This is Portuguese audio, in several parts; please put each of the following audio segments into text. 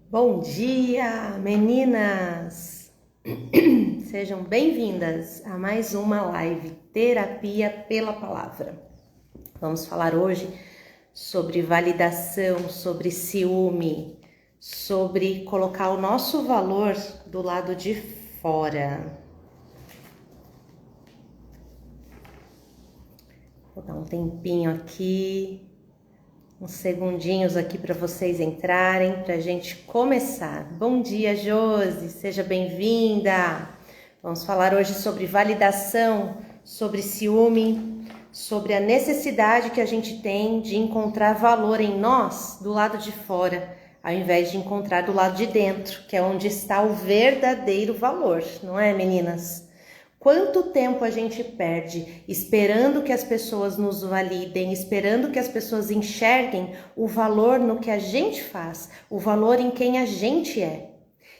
Bom dia, meninas! Sejam bem-vindas a mais uma live Terapia pela Palavra. Vamos falar hoje sobre validação, sobre ciúme, sobre colocar o nosso valor do lado de fora. Vou dar um tempinho aqui. Uns segundinhos aqui para vocês entrarem, para a gente começar. Bom dia, Josi, seja bem-vinda. Vamos falar hoje sobre validação, sobre ciúme, sobre a necessidade que a gente tem de encontrar valor em nós do lado de fora, ao invés de encontrar do lado de dentro, que é onde está o verdadeiro valor, não é, meninas? Quanto tempo a gente perde esperando que as pessoas nos validem, esperando que as pessoas enxerguem o valor no que a gente faz, o valor em quem a gente é.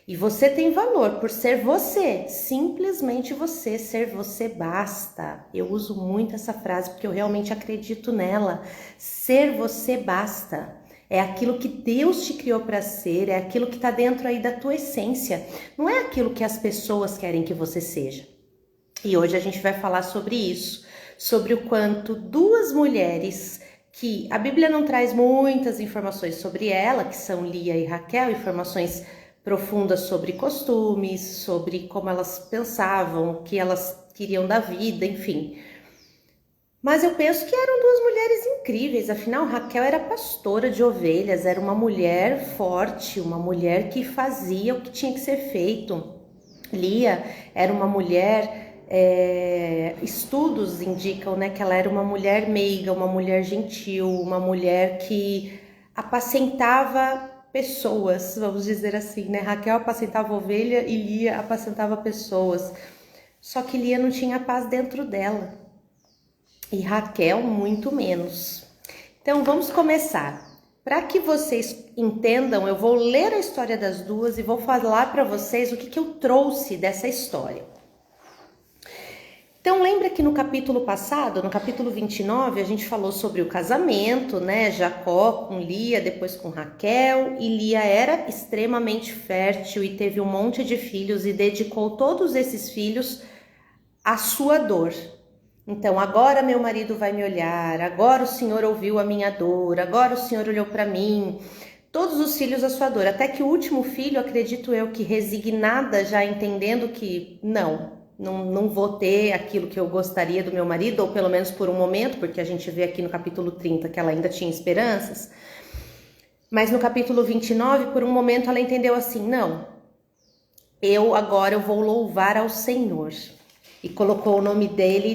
E você tem valor por ser você, simplesmente você, ser você basta. Eu uso muito essa frase porque eu realmente acredito nela. Ser você basta. É aquilo que Deus te criou para ser, é aquilo que está dentro aí da tua essência. Não é aquilo que as pessoas querem que você seja. E hoje a gente vai falar sobre isso, sobre o quanto duas mulheres que a Bíblia não traz muitas informações sobre ela, que são Lia e Raquel, informações profundas sobre costumes, sobre como elas pensavam, o que elas queriam da vida, enfim. Mas eu penso que eram duas mulheres incríveis, afinal Raquel era pastora de ovelhas, era uma mulher forte, uma mulher que fazia o que tinha que ser feito. Lia era uma mulher... estudos indicam, né, que ela era uma mulher meiga, uma mulher gentil, uma mulher que apacentava pessoas, vamos dizer assim, né? Raquel apacentava ovelha e Lia apacentava pessoas. Só que Lia não tinha paz dentro dela e Raquel muito menos. Então vamos começar. Para que vocês entendam, eu vou ler a história das duas e vou falar para vocês o que eu trouxe dessa história. Então lembra que no capítulo passado, no capítulo 29, a gente falou sobre o casamento, né? Jacó com Lia, depois com Raquel, e Lia era extremamente fértil e teve um monte de filhos e dedicou todos esses filhos à sua dor. Então agora meu marido vai me olhar, agora o Senhor ouviu a minha dor, agora o Senhor olhou para mim. Todos os filhos à sua dor, até que o último filho, acredito eu, que resignada, já entendendo que não vou ter aquilo que eu gostaria do meu marido, ou pelo menos por um momento, porque a gente vê aqui no capítulo 30 que ela ainda tinha esperanças, mas no capítulo 29, por um momento ela entendeu assim, não, agora eu vou louvar ao Senhor, e colocou o nome dele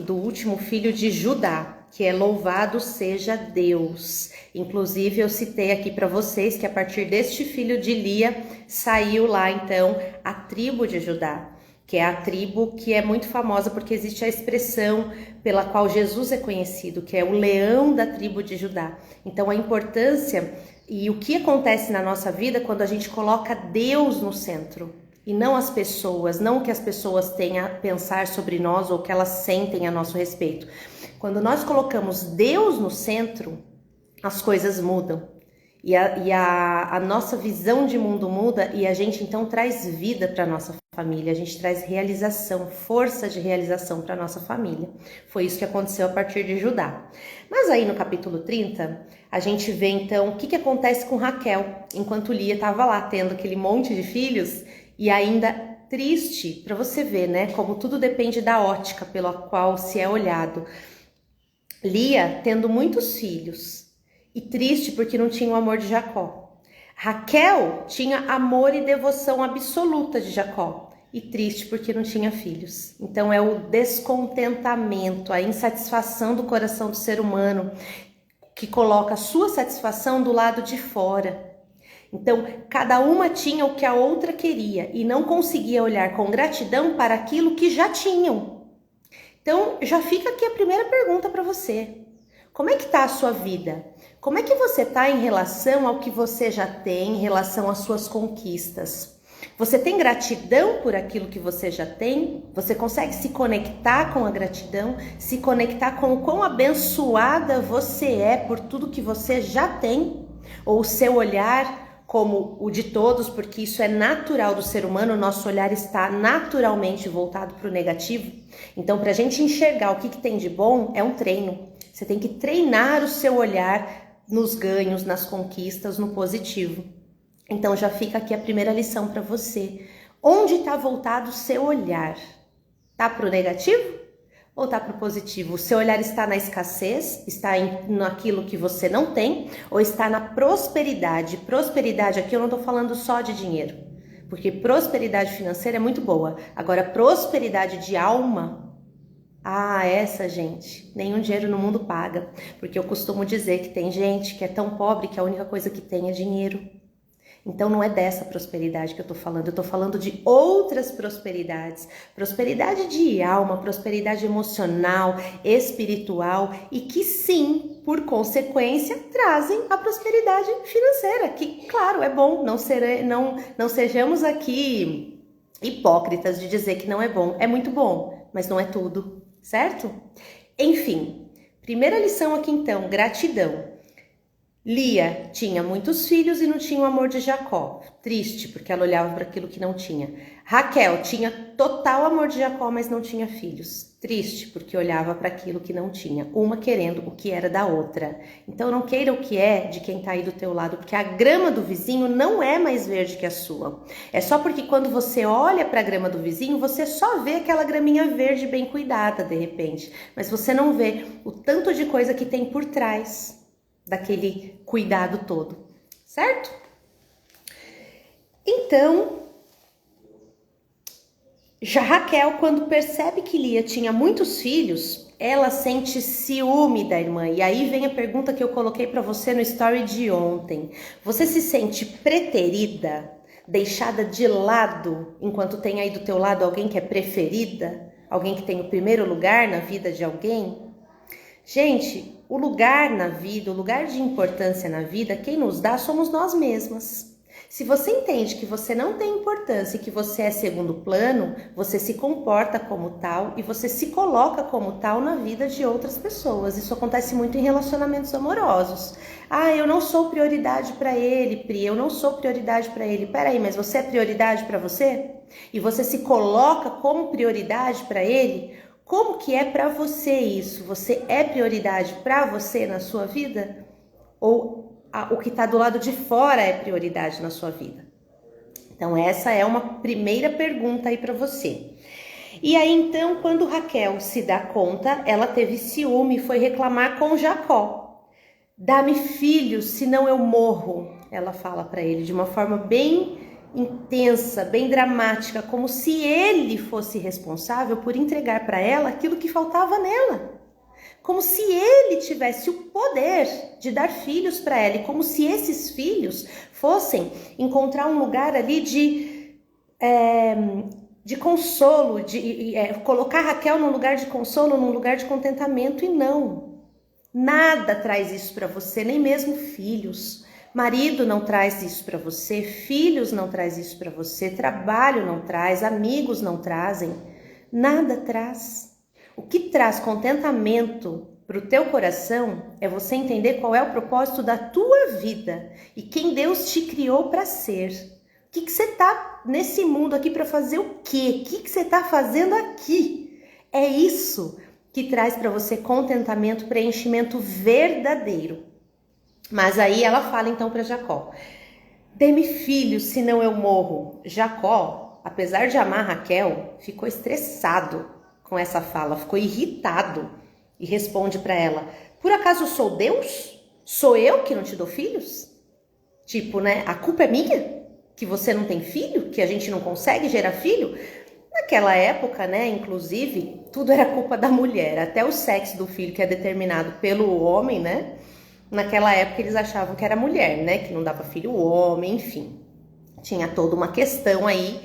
do último filho de Judá, que é louvado seja Deus. Inclusive eu citei aqui para vocês que a partir deste filho de Lia, saiu lá então a tribo de Judá, que é a tribo que é muito famosa porque existe a expressão pela qual Jesus é conhecido, que é o leão da tribo de Judá. Então a importância e o que acontece na nossa vida quando a gente coloca Deus no centro e não as pessoas, não o que as pessoas têm a pensar sobre nós ou o que elas sentem a nosso respeito. Quando nós colocamos Deus no centro, as coisas mudam. E a nossa visão de mundo muda e a gente então traz vida para a nossa família, a gente traz realização, força de realização para a nossa família. Foi isso que aconteceu a partir de Judá. Mas aí no capítulo 30, a gente vê então o que acontece com Raquel, enquanto Lia estava lá tendo aquele monte de filhos e ainda triste, para você ver, né, como tudo depende da ótica pela qual se é olhado. Lia tendo muitos filhos, e triste porque não tinha o amor de Jacó. Raquel tinha amor e devoção absoluta de Jacó. E triste porque não tinha filhos. Então é o descontentamento, a insatisfação do coração do ser humano que coloca a sua satisfação do lado de fora. Então cada uma tinha o que a outra queria e não conseguia olhar com gratidão para aquilo que já tinham. Então já fica aqui a primeira pergunta para você. Como é que está a sua vida? Como é que você está em relação ao que você já tem, em relação às suas conquistas? Você tem gratidão por aquilo que você já tem? Você consegue se conectar com a gratidão? Se conectar com o quão abençoada você é por tudo que você já tem? Ou o seu olhar como o de todos, porque isso é natural do ser humano, o nosso olhar está naturalmente voltado para o negativo. Então, para a gente enxergar o que tem de bom, é um treino. Você tem que treinar o seu olhar nos ganhos, nas conquistas, no positivo. Então, já fica aqui a primeira lição para você. Onde está voltado o seu olhar? Está para o negativo ou está para o positivo? O seu olhar está na escassez, está naquilo que você não tem, ou está na prosperidade? Prosperidade aqui eu não estou falando só de dinheiro, porque prosperidade financeira é muito boa. Agora, prosperidade de alma, essa, gente, nenhum dinheiro no mundo paga. Porque eu costumo dizer que tem gente que é tão pobre que a única coisa que tem é dinheiro. Então não é dessa prosperidade que eu tô falando de outras prosperidades. Prosperidade de alma, prosperidade emocional, espiritual e que sim, por consequência, trazem a prosperidade financeira, que claro, é bom, não sejamos aqui hipócritas de dizer que não é bom. É muito bom, mas não é tudo, certo? Enfim, primeira lição aqui então, gratidão. Lia tinha muitos filhos e não tinha o amor de Jacó. Triste, porque ela olhava para aquilo que não tinha. Raquel tinha total amor de Jacó, mas não tinha filhos. Triste, porque olhava para aquilo que não tinha. Uma querendo o que era da outra. Então não queira o que é de quem está aí do teu lado, porque a grama do vizinho não é mais verde que a sua. É só porque quando você olha para a grama do vizinho, você só vê aquela graminha verde bem cuidada, de repente. Mas você não vê o tanto de coisa que tem por trás daquele cuidado todo, certo? Então, já Raquel, quando percebe que Lia tinha muitos filhos, ela sente ciúme da irmã. E aí vem a pergunta que eu coloquei para você no story de ontem. Você se sente preterida, deixada de lado, enquanto tem aí do teu lado alguém que é preferida? Alguém que tem o primeiro lugar na vida de alguém? Gente, o lugar na vida, o lugar de importância na vida, quem nos dá somos nós mesmas. Se você entende que você não tem importância e que você é segundo plano, você se comporta como tal e você se coloca como tal na vida de outras pessoas. Isso acontece muito em relacionamentos amorosos. Eu não sou prioridade para ele, Pri, eu não sou prioridade para ele. Peraí, mas você é prioridade para você? E você se coloca como prioridade para ele? Como que é para você isso? Você é prioridade para você na sua vida? Ou o que está do lado de fora é prioridade na sua vida? Então essa é uma primeira pergunta aí para você. E aí então, quando Raquel se dá conta, ela teve ciúme e foi reclamar com Jacó. Dá-me filhos, senão eu morro, ela fala para ele de uma forma bem intensa, bem dramática, como se ele fosse responsável por entregar para ela aquilo que faltava nela. Como se ele tivesse o poder de dar filhos para ela, e como se esses filhos fossem encontrar um lugar ali de consolo, colocar Raquel num lugar de consolo, num lugar de contentamento, e não. Nada traz isso para você, nem mesmo filhos. Marido não traz isso para você, filhos não traz isso para você, trabalho não traz, amigos não trazem, nada traz. O que traz contentamento para o teu coração é você entender qual é o propósito da tua vida e quem Deus te criou para ser. O que você está nesse mundo aqui para fazer o quê? O que você está fazendo aqui? É isso que traz para você contentamento, preenchimento verdadeiro. Mas aí ela fala então para Jacó: dê-me filhos, senão eu morro. Jacó, apesar de amar Raquel, ficou estressado com essa fala, ficou irritado e responde para ela: por acaso sou Deus? Sou eu que não te dou filhos? Tipo, né? A culpa é minha? Que você não tem filho? Que a gente não consegue gerar filho? Naquela época, né, inclusive, tudo era culpa da mulher, até o sexo do filho, que é determinado pelo homem, né? Naquela época eles achavam que era mulher, né? Que não dava filho homem, enfim. Tinha toda uma questão aí.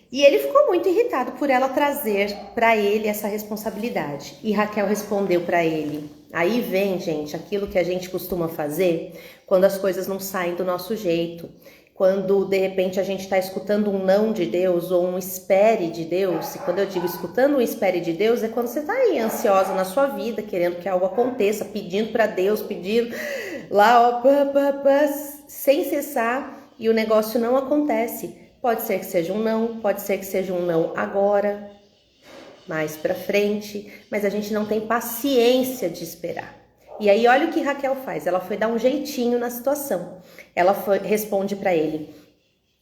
E ele ficou muito irritado por ela trazer para ele essa responsabilidade. E Raquel respondeu para ele. Aí vem, gente, aquilo que a gente costuma fazer quando as coisas não saem do nosso jeito. Quando, de repente, a gente está escutando um não de Deus ou um espere de Deus. E quando eu digo escutando um espere de Deus, é quando você está aí ansiosa na sua vida, querendo que algo aconteça, pedindo para Deus, pedindo lá, ó, sem cessar. e o negócio não acontece. Pode ser que seja um não, pode ser que seja um não agora, mais pra frente, mas a gente não tem paciência de esperar. E aí olha o que Raquel faz, ela foi dar um jeitinho na situação. Ela responde para ele: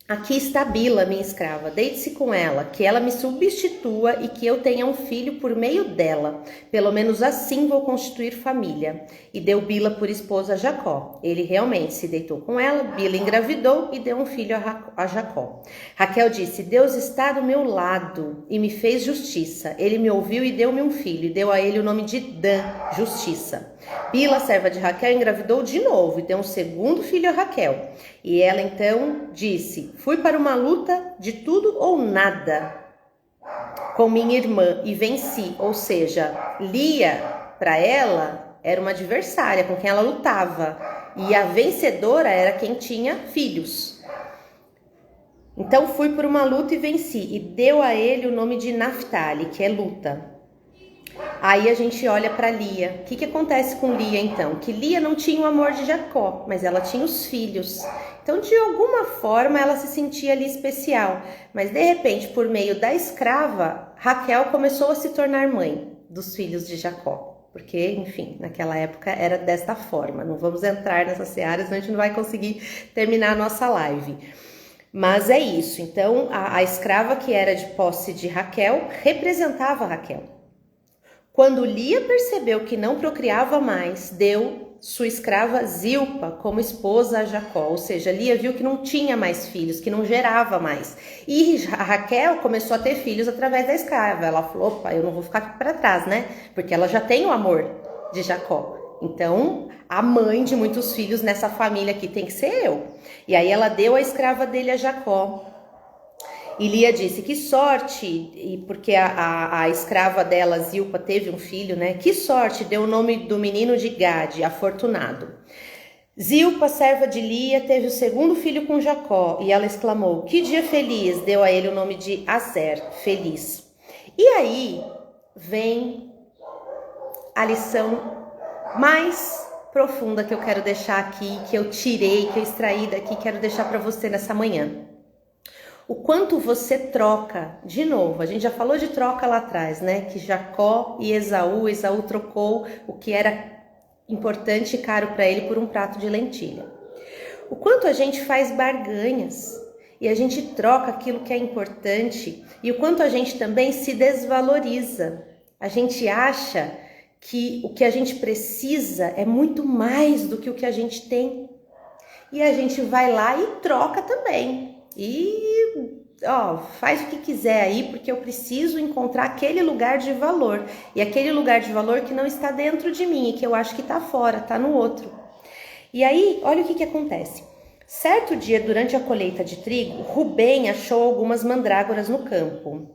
aqui está Bila, minha escrava, deite-se com ela, que ela me substitua e que eu tenha um filho por meio dela. Pelo menos assim vou constituir família. E deu Bila por esposa a Jacó. Ele realmente se deitou com ela, Bila engravidou e deu um filho a Jacó. Raquel disse: Deus está do meu lado e me fez justiça. Ele me ouviu e deu-me um filho, e deu a ele o nome de Dan, justiça. Bila, serva de Raquel, engravidou de novo e deu um segundo filho a Raquel. E ela então disse: fui para uma luta de tudo ou nada com minha irmã e venci. Ou seja, Lia, para ela, era uma adversária com quem ela lutava. E a vencedora era quem tinha filhos. Então fui por uma luta e venci. E deu a ele o nome de Naftali, que é luta. Aí a gente olha para Lia. O que acontece com Lia então? Que Lia não tinha o amor de Jacó, mas ela tinha os filhos. Então, de alguma forma, ela se sentia ali especial. Mas, de repente, por meio da escrava, Raquel começou a se tornar mãe dos filhos de Jacó. Porque, enfim, naquela época era desta forma. Não vamos entrar nessas searas, senão a gente não vai conseguir terminar a nossa live. Mas é isso. Então, a escrava que era de posse de Raquel representava Raquel. Quando Lia percebeu que não procriava mais, deu sua escrava Zilpa como esposa a Jacó. Ou seja, Lia viu que não tinha mais filhos, que não gerava mais. E a Raquel começou a ter filhos através da escrava. Ela falou: opa, eu não vou ficar aqui para trás, né? Porque ela já tem o amor de Jacó. Então, a mãe de muitos filhos nessa família aqui tem que ser eu. E aí ela deu a escrava dele a Jacó. E Lia disse: que sorte, e porque a escrava dela, Zilpa, teve um filho, né? Que sorte, deu o nome do menino de Gade, afortunado. Zilpa, serva de Lia, teve o segundo filho com Jacó, e ela exclamou: que dia feliz, deu a ele o nome de Azer, feliz. E aí vem a lição mais profunda que eu quero deixar aqui, que eu tirei, que eu extraí daqui, quero deixar para você nessa manhã. O quanto você troca, de novo, a gente já falou de troca lá atrás, né? Que Jacó e Esaú trocou o que era importante e caro para ele por um prato de lentilha. O quanto a gente faz barganhas e a gente troca aquilo que é importante e o quanto a gente também se desvaloriza. A gente acha que o que a gente precisa é muito mais do que o que a gente tem. E a gente vai lá e troca também. E faz o que quiser aí, porque eu preciso encontrar aquele lugar de valor. E aquele lugar de valor que não está dentro de mim e que eu acho que está fora, está no outro. E aí, olha o que acontece. Certo dia, durante a colheita de trigo, Rubem achou algumas mandrágoras no campo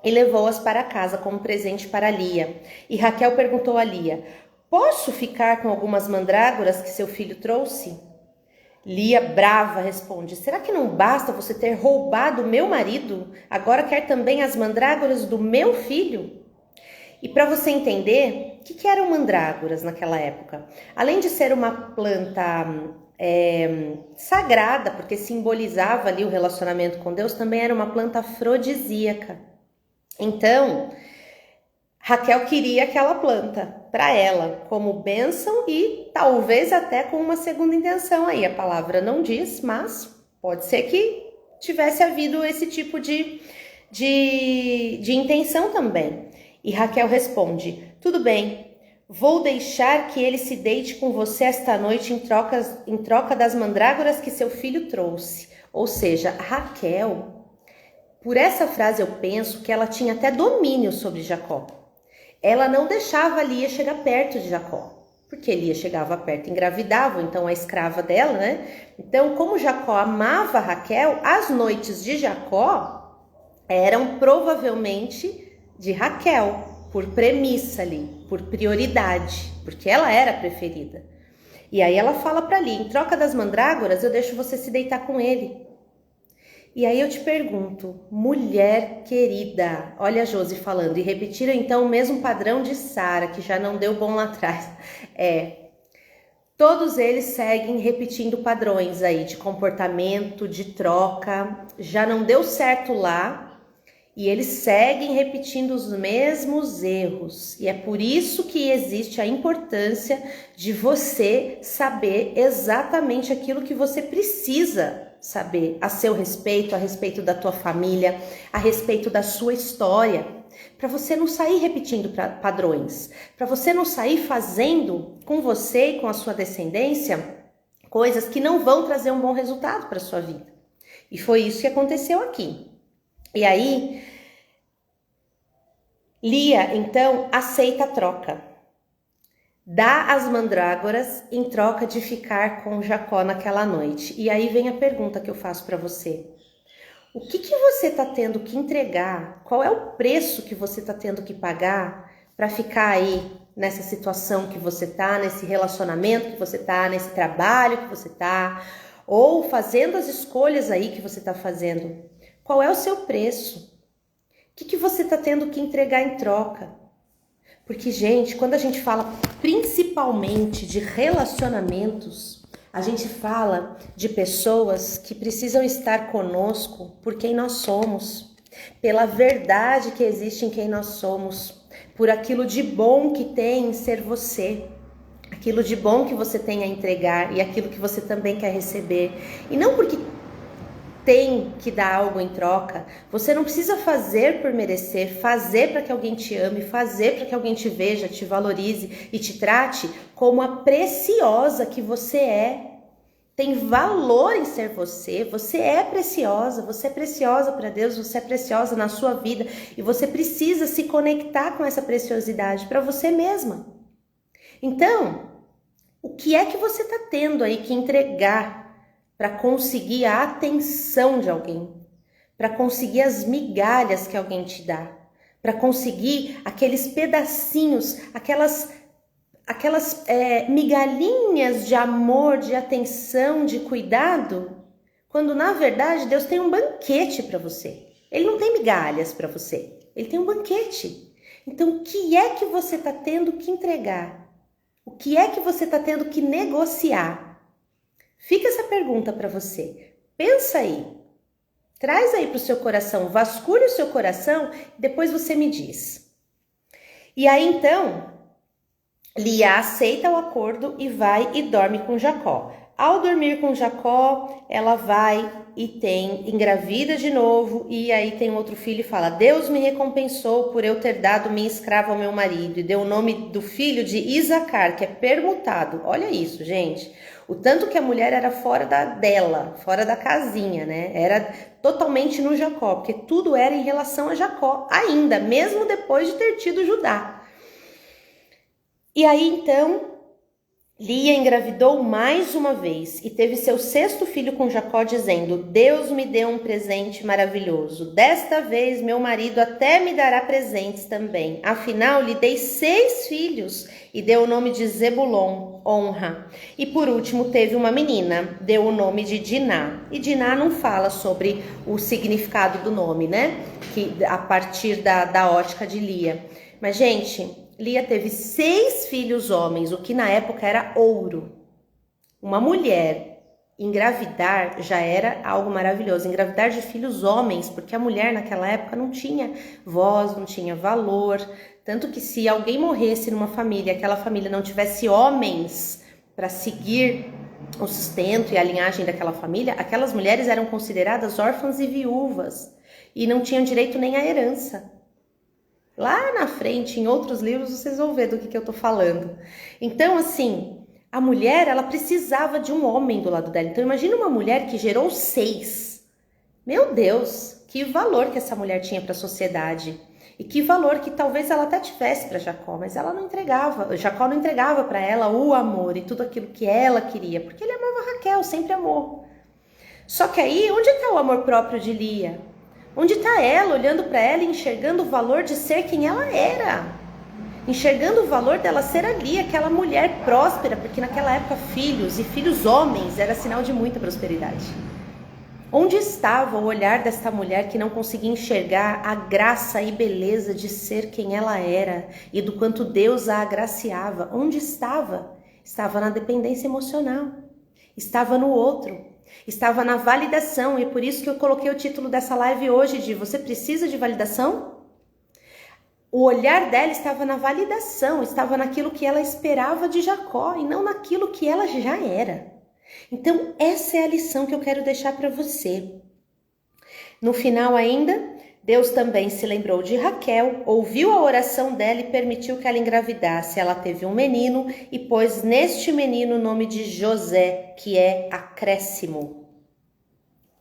e levou-as para casa como presente para Lia. E Raquel perguntou a Lia: posso ficar com algumas mandrágoras que seu filho trouxe? Lia, brava, responde: será que não basta você ter roubado meu marido? Agora quer também as mandrágoras do meu filho? E para você entender, o que eram mandrágoras naquela época? Além de ser uma planta sagrada, porque simbolizava ali o relacionamento com Deus, também era uma planta afrodisíaca. Então, Raquel queria aquela planta para ela como bênção e talvez até com uma segunda intenção aí. A palavra não diz, mas pode ser que tivesse havido esse tipo de intenção também. E Raquel responde: tudo bem, vou deixar que ele se deite com você esta noite em troca das mandrágoras que seu filho trouxe. Ou seja, Raquel, por essa frase eu penso que ela tinha até domínio sobre Jacó. Ela não deixava Lia chegar perto de Jacó, porque Lia chegava perto e engravidava, então a escrava dela, né? Então, como Jacó amava Raquel, as noites de Jacó eram provavelmente de Raquel, por premissa ali, por prioridade, porque ela era a preferida. E aí ela fala para Lia: em troca das mandrágoras, eu deixo você se deitar com ele. E aí eu te pergunto, mulher querida, olha a Josi falando, e repetiram então o mesmo padrão de Sara, que já não deu bom lá atrás. Todos eles seguem repetindo padrões aí de comportamento, de troca. Já não deu certo lá e eles seguem repetindo os mesmos erros. E é por isso que existe a importância de você saber exatamente aquilo que você precisa saber a seu respeito, a respeito da tua família, a respeito da sua história, para você não sair repetindo padrões, para você não sair fazendo com você e com a sua descendência coisas que não vão trazer um bom resultado para a sua vida. E foi isso que aconteceu aqui. E aí, Lia, então, aceita a troca. Dá as mandrágoras em troca de ficar com Jacó naquela noite. E aí vem a pergunta que eu faço para você. O que você está tendo que entregar? Qual é o preço que você está tendo que pagar para ficar aí nessa situação que você está, nesse relacionamento que você está, nesse trabalho que você está, ou fazendo as escolhas aí que você está fazendo? Qual é o seu preço? O que você está tendo que entregar em troca? Porque, gente, quando a gente fala principalmente de relacionamentos, a gente fala de pessoas que precisam estar conosco por quem nós somos, pela verdade que existe em quem nós somos, por aquilo de bom que tem em ser você, aquilo de bom que você tem a entregar e aquilo que você também quer receber. E não porque tem que dar algo em troca. Você não precisa fazer por merecer, fazer para que alguém te ame, fazer para que alguém te veja, te valorize e te trate como a preciosa que você é. Tem valor em ser você. Você é preciosa para Deus, você é preciosa na sua vida e você precisa se conectar com essa preciosidade para você mesma. Então, o que é que você está tendo aí que entregar para conseguir a atenção de alguém, para conseguir as migalhas que alguém te dá, para conseguir aqueles pedacinhos, aquelas migalhinhas de amor, de atenção, de cuidado, quando na verdade Deus tem um banquete para você. Ele não tem migalhas para você, ele tem um banquete. Então, o que é que você está tendo que entregar? O que é que você está tendo que negociar? Fica essa pergunta para você. Pensa aí. Traz aí para o seu coração. Vasculhe o seu coração e depois você me diz. E aí então, Lia aceita o acordo e vai e dorme com Jacó. Ao dormir com Jacó, ela vai e engravida de novo, e aí tem outro filho e fala: Deus me recompensou por eu ter dado minha escrava ao meu marido, e deu o nome do filho de Isacar, que é permutado. Olha isso, gente. O tanto que a mulher era fora fora da casinha, né? Era totalmente no Jacó, porque tudo era em relação a Jacó, ainda, mesmo depois de ter tido Judá. E aí, então, Lia engravidou mais uma vez e teve seu 6º filho com Jacó, dizendo: Deus me deu um presente maravilhoso. Desta vez meu marido até me dará presentes também. Afinal, lhe dei 6 filhos e deu o nome de Zebulon, honra. E por último teve uma menina, deu o nome de Diná. E Diná não fala sobre o significado do nome, né? Que a partir da ótica de Lia. Mas, gente, Lia teve 6 filhos homens, o que na época era ouro. Uma mulher engravidar já era algo maravilhoso. Engravidar de filhos homens, porque a mulher naquela época não tinha voz, não tinha valor. Tanto que se alguém morresse numa família, aquela família não tivesse homens para seguir o sustento e a linhagem daquela família, aquelas mulheres eram consideradas órfãs e viúvas e não tinham direito nem à herança. Lá na frente, em outros livros, vocês vão ver do que eu tô falando. Então, assim, a mulher, ela precisava de um homem do lado dela. Então, imagina uma mulher que gerou 6. Meu Deus, que valor que essa mulher tinha para a sociedade. E que valor que talvez ela até tivesse para Jacó, mas ela não entregava. Jacó não entregava para ela o amor e tudo aquilo que ela queria, porque ele amava Raquel, sempre amou. Só que aí, onde está o amor próprio de Lia? Onde está ela, olhando para ela e enxergando o valor de ser quem ela era? Enxergando o valor dela ser ali, aquela mulher próspera, porque naquela época filhos e filhos homens era sinal de muita prosperidade. Onde estava o olhar desta mulher que não conseguia enxergar a graça e beleza de ser quem ela era e do quanto Deus a agraciava? Onde estava? Estava na dependência emocional, estava no outro, estava na validação, e por isso que eu coloquei o título dessa live hoje de Você precisa de validação? O olhar dela estava na validação, estava naquilo que ela esperava de Jacó e não naquilo que ela já era. Então, essa é a lição que eu quero deixar para você. No final ainda, Deus também se lembrou de Raquel, ouviu a oração dela e permitiu que ela engravidasse. Ela teve um menino e pôs neste menino o nome de José, que é acréscimo.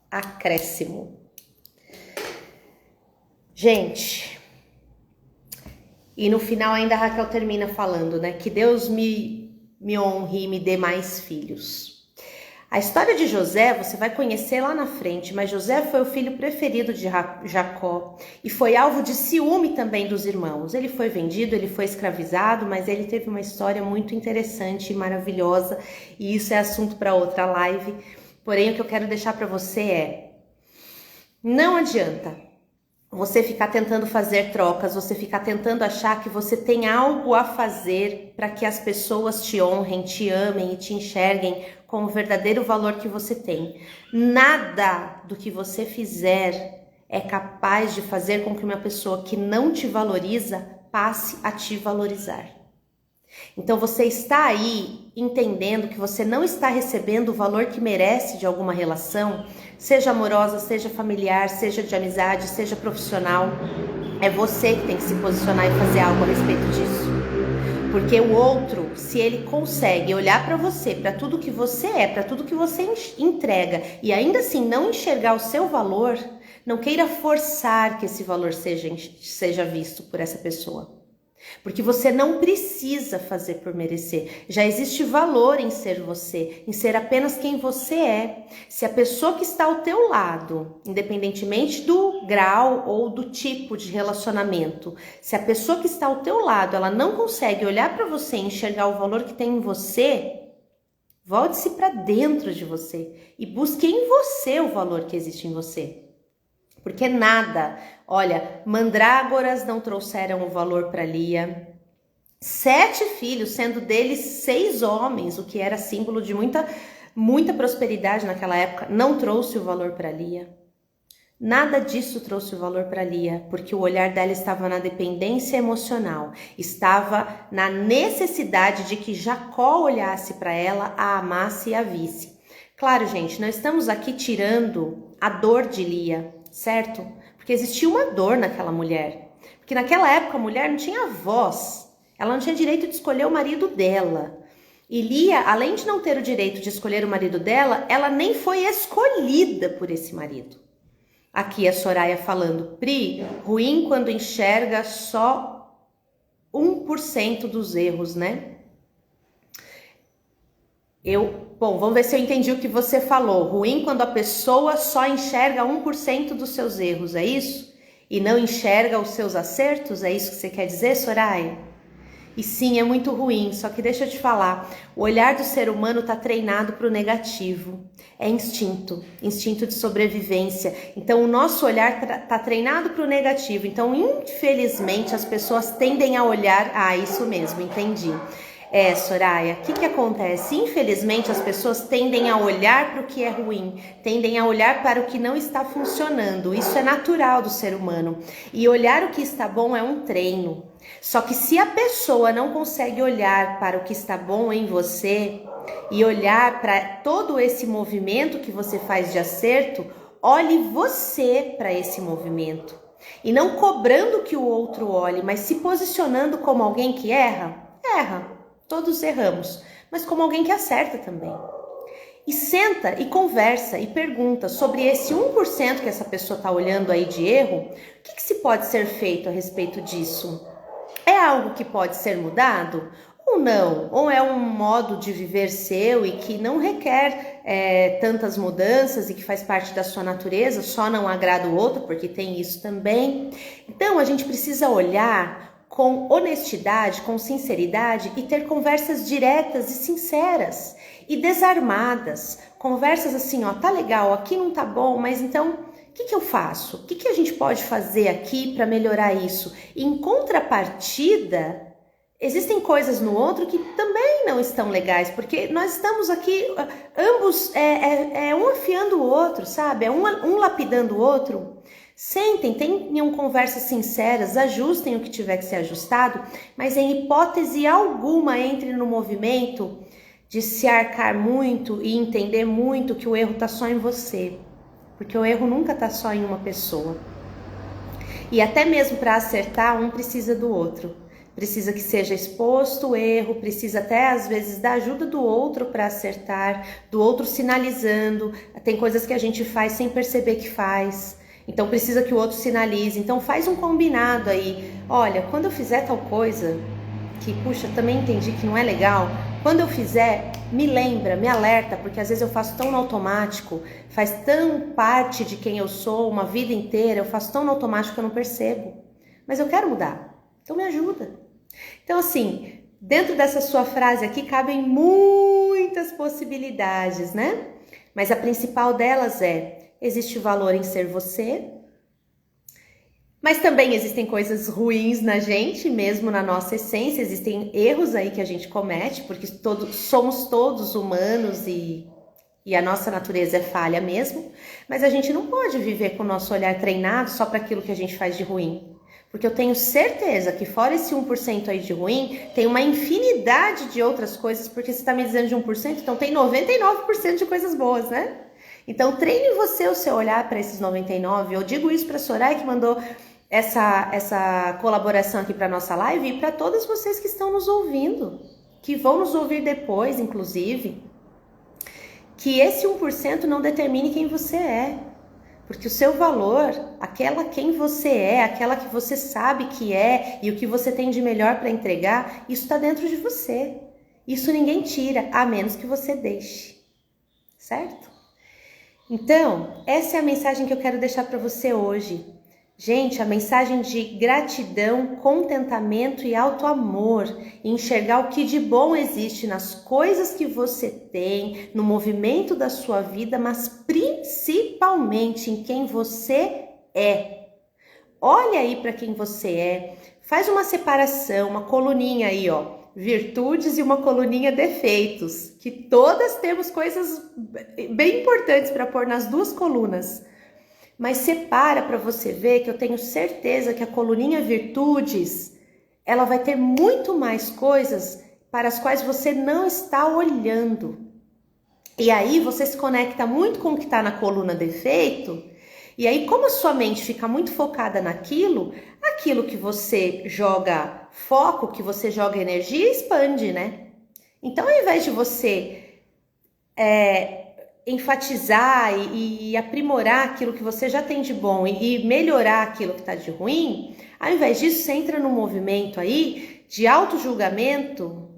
Acréscimo. Gente, e no final ainda a Raquel termina falando, né? Que Deus me honre e me dê mais filhos. A história de José você vai conhecer lá na frente, mas José foi o filho preferido de Jacó e foi alvo de ciúme também dos irmãos. Ele foi vendido, ele foi escravizado, mas ele teve uma história muito interessante e maravilhosa, e isso é assunto para outra live. Porém, o que eu quero deixar para você é: não adianta você ficar tentando fazer trocas, você ficar tentando achar que você tem algo a fazer para que as pessoas te honrem, te amem e te enxerguem com o verdadeiro valor que você tem. Nada do que você fizer é capaz de fazer com que uma pessoa que não te valoriza passe a te valorizar. Então você está aí entendendo que você não está recebendo o valor que merece de alguma relação, seja amorosa, seja familiar, seja de amizade, seja profissional. É você que tem que se posicionar e fazer algo a respeito disso. Porque o outro, se ele consegue olhar para você, para tudo que você é, para tudo que você entrega e ainda assim não enxergar o seu valor, não queira forçar que esse valor seja visto por essa pessoa. Porque você não precisa fazer por merecer. Já existe valor em ser você, em ser apenas quem você é. Se a pessoa que está ao teu lado, independentemente do grau ou do tipo de relacionamento, se a pessoa que está ao teu lado, ela não consegue olhar para você e enxergar o valor que tem em você, volte-se para dentro de você e busque em você o valor que existe em você. Porque nada, olha, mandrágoras não trouxeram o valor para Lia. 7 filhos, sendo deles 6 homens, o que era símbolo de muita prosperidade naquela época, não trouxe o valor para Lia. Nada disso trouxe o valor para Lia, porque o olhar dela estava na dependência emocional, estava na necessidade de que Jacó olhasse para ela, a amasse e a visse. Claro, gente, não estamos aqui tirando a dor de Lia, certo? Porque existia uma dor naquela mulher. Porque naquela época a mulher não tinha voz. Ela não tinha direito de escolher o marido dela. E Lia, além de não ter o direito de escolher o marido dela, ela nem foi escolhida por esse marido. Aqui a Soraya falando, Pri, ruim quando enxerga só 1% dos erros, né? Bom, vamos ver se eu entendi o que você falou. Ruim quando a pessoa só enxerga 1% dos seus erros, é isso? E não enxerga os seus acertos? É isso que você quer dizer, Soraya? E sim, é muito ruim, só que deixa eu te falar, o olhar do ser humano está treinado para o negativo. É instinto de sobrevivência. Então o nosso olhar está treinado para o negativo. Então, infelizmente, as pessoas tendem a olhar... Ah, isso mesmo, entendi. Soraya, o que acontece? Infelizmente, as pessoas tendem a olhar para o que é ruim, tendem a olhar para o que não está funcionando. Isso é natural do ser humano. E olhar o que está bom é um treino. Só que se a pessoa não consegue olhar para o que está bom em você e olhar para todo esse movimento que você faz de acerto, olhe você para esse movimento. E não cobrando que o outro olhe, mas se posicionando como alguém que erra. Todos erramos, mas como alguém que acerta também. E senta e conversa e pergunta sobre esse 1% que essa pessoa está olhando aí de erro, o que se pode ser feito a respeito disso? É algo que pode ser mudado ou não? Ou é um modo de viver seu e que não requer tantas mudanças e que faz parte da sua natureza, só não agrada o outro, porque tem isso também. Então a gente precisa olhar com honestidade, com sinceridade e ter conversas diretas e sinceras e desarmadas. Conversas assim, ó, tá legal, aqui não tá bom, mas então o que eu faço? O que a gente pode fazer aqui para melhorar isso? E em contrapartida, existem coisas no outro que também não estão legais, porque nós estamos aqui, ambos, um afiando o outro, sabe? É um lapidando o outro. Sentem, tenham conversas sinceras, ajustem o que tiver que ser ajustado, mas em hipótese alguma entre no movimento de se arcar muito e entender muito que o erro está só em você, porque o erro nunca está só em uma pessoa. E até mesmo para acertar, um precisa do outro. Precisa que seja exposto o erro, precisa até às vezes da ajuda do outro para acertar, do outro sinalizando. Tem coisas que a gente faz sem perceber que faz. Então precisa que o outro sinalize. Então faz um combinado aí. Olha, quando eu fizer tal coisa, que puxa, também entendi que não é legal. Quando eu fizer, me lembra, me alerta, porque às vezes eu faço tão no automático, faz tão parte de quem eu sou, uma vida inteira, eu faço tão no automático que eu não percebo. Mas eu quero mudar, então me ajuda. Então assim, dentro dessa sua frase aqui cabem muitas possibilidades, né? Mas a principal delas é, existe valor em ser você, mas também existem coisas ruins na gente, mesmo na nossa essência, existem erros aí que a gente comete, porque somos todos humanos e a nossa natureza é falha mesmo, mas a gente não pode viver com o nosso olhar treinado só para aquilo que a gente faz de ruim. Porque eu tenho certeza que fora esse 1% aí de ruim, tem uma infinidade de outras coisas, porque você está me dizendo de 1%, então tem 99% de coisas boas, né? Então treine você o seu olhar para esses 99%. Eu digo isso para a Soraya que mandou essa colaboração aqui para nossa live e para todas vocês que estão nos ouvindo, que vão nos ouvir depois, inclusive, que esse 1% não determine quem você é, porque o seu valor, aquela quem você é, aquela que você sabe que é e o que você tem de melhor para entregar, isso está dentro de você. Isso ninguém tira, a menos que você deixe, certo? Então, essa é a mensagem que eu quero deixar para você hoje. Gente, a mensagem de gratidão, contentamento e auto-amor, enxergar o que de bom existe nas coisas que você tem, no movimento da sua vida, mas principalmente em quem você é. Olha aí para quem você é, faz uma separação, uma coluninha aí, ó, virtudes e uma coluninha defeitos, que todas temos coisas bem importantes para pôr nas duas colunas. Mas separa para você ver que eu tenho certeza que a coluninha virtudes, ela vai ter muito mais coisas para as quais você não está olhando. E aí você se conecta muito com o que está na coluna defeito, e aí como a sua mente fica muito focada naquilo, aquilo que você joga foco, que você joga energia, expande, né? Então ao invés de você enfatizar e aprimorar aquilo que você já tem de bom e melhorar aquilo que está de ruim, ao invés disso, você entra num movimento aí de auto-julgamento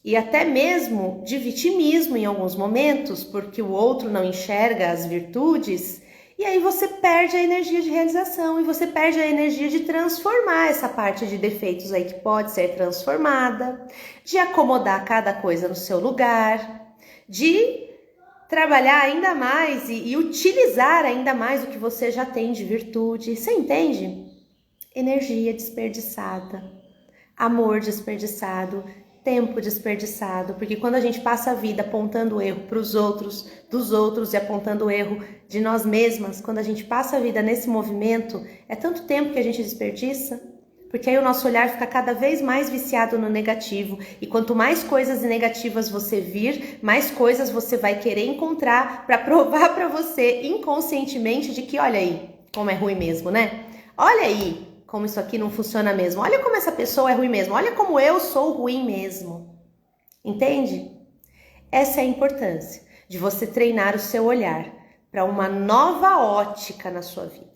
e até mesmo de vitimismo em alguns momentos, porque o outro não enxerga as virtudes, e aí você perde a energia de realização e você perde a energia de transformar essa parte de defeitos aí que pode ser transformada, de acomodar cada coisa no seu lugar, de trabalhar ainda mais e utilizar ainda mais o que você já tem de virtude. Você entende? Energia desperdiçada, amor desperdiçado, tempo desperdiçado. Porque quando a gente passa a vida apontando o erro para os outros, dos outros e apontando o erro de nós mesmas, quando a gente passa a vida nesse movimento, é tanto tempo que a gente desperdiça. Porque aí o nosso olhar fica cada vez mais viciado no negativo. E quanto mais coisas negativas você vir, mais coisas você vai querer encontrar para provar para você inconscientemente de que, olha aí, como é ruim mesmo, né? Olha aí como isso aqui não funciona mesmo. Olha como essa pessoa é ruim mesmo. Olha como eu sou ruim mesmo. Entende? Essa é a importância de você treinar o seu olhar para uma nova ótica na sua vida.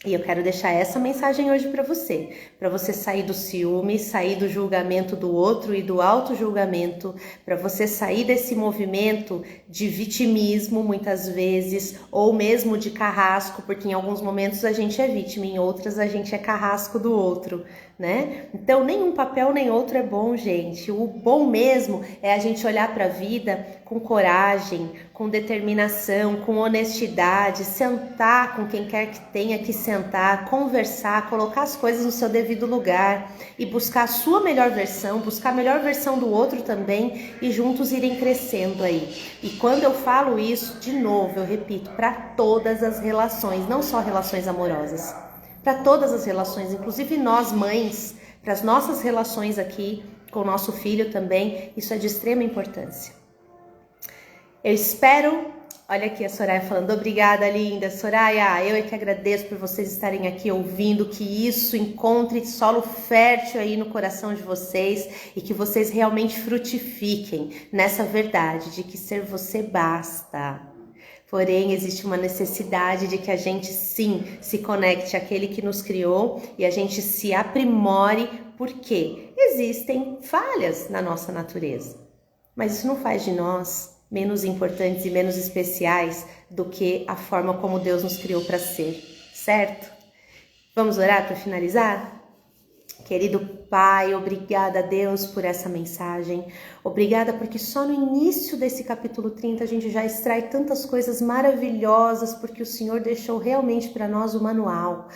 E eu quero deixar essa mensagem hoje para você sair do ciúme, sair do julgamento do outro e do auto-julgamento, para você sair desse movimento de vitimismo muitas vezes, ou mesmo de carrasco, porque em alguns momentos a gente é vítima, em outras a gente é carrasco do outro. né? Então, nenhum papel nem outro é bom, gente. O bom mesmo é a gente olhar para a vida com coragem, com determinação, com honestidade, sentar com quem quer que tenha que sentar, conversar, colocar as coisas no seu devido lugar e buscar a sua melhor versão, buscar a melhor versão do outro também e juntos irem crescendo aí. E quando eu falo isso, de novo, eu repito, para todas as relações, não só relações amorosas, para todas as relações, inclusive nós mães, para as nossas relações aqui com o nosso filho também, isso é de extrema importância. Eu espero, olha aqui a Soraya falando, obrigada linda, Soraya, eu é que agradeço por vocês estarem aqui ouvindo, que isso encontre solo fértil aí no coração de vocês e que vocês realmente frutifiquem nessa verdade de que ser você basta. Porém, existe uma necessidade de que a gente sim se conecte àquele que nos criou e a gente se aprimore, porque existem falhas na nossa natureza. Mas isso não faz de nós menos importantes e menos especiais do que a forma como Deus nos criou para ser, certo? Vamos orar para finalizar? Querido Pai, obrigada a Deus por essa mensagem, obrigada porque só no início desse capítulo 30 a gente já extrai tantas coisas maravilhosas, porque o Senhor deixou realmente para nós o manual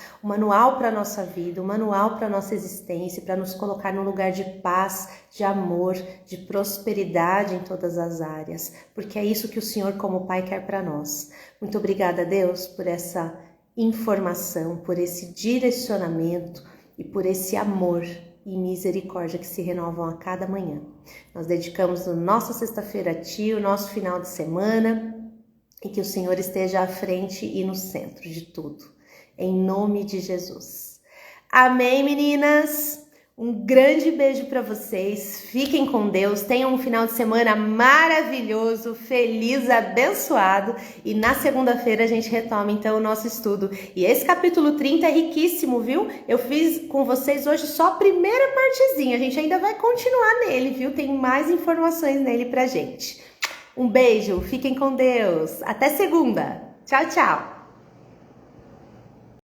para a nossa vida, o manual para a nossa existência, para nos colocar num lugar de paz, de amor, de prosperidade em todas as áreas, porque é isso que o Senhor como Pai quer para nós. Muito obrigada a Deus por essa informação, por esse direcionamento, e por esse amor e misericórdia que se renovam a cada manhã. Nós dedicamos a nossa sexta-feira a Ti, o nosso final de semana, e que o Senhor esteja à frente e no centro de tudo. Em nome de Jesus. Amém, meninas? Um grande beijo para vocês, fiquem com Deus, tenham um final de semana maravilhoso, feliz, abençoado e na segunda-feira a gente retoma então o nosso estudo. E esse capítulo 30 é riquíssimo, viu? Eu fiz com vocês hoje só a primeira partezinha, a gente ainda vai continuar nele, viu? Tem mais informações nele pra gente. Um beijo, fiquem com Deus, até segunda, tchau, tchau!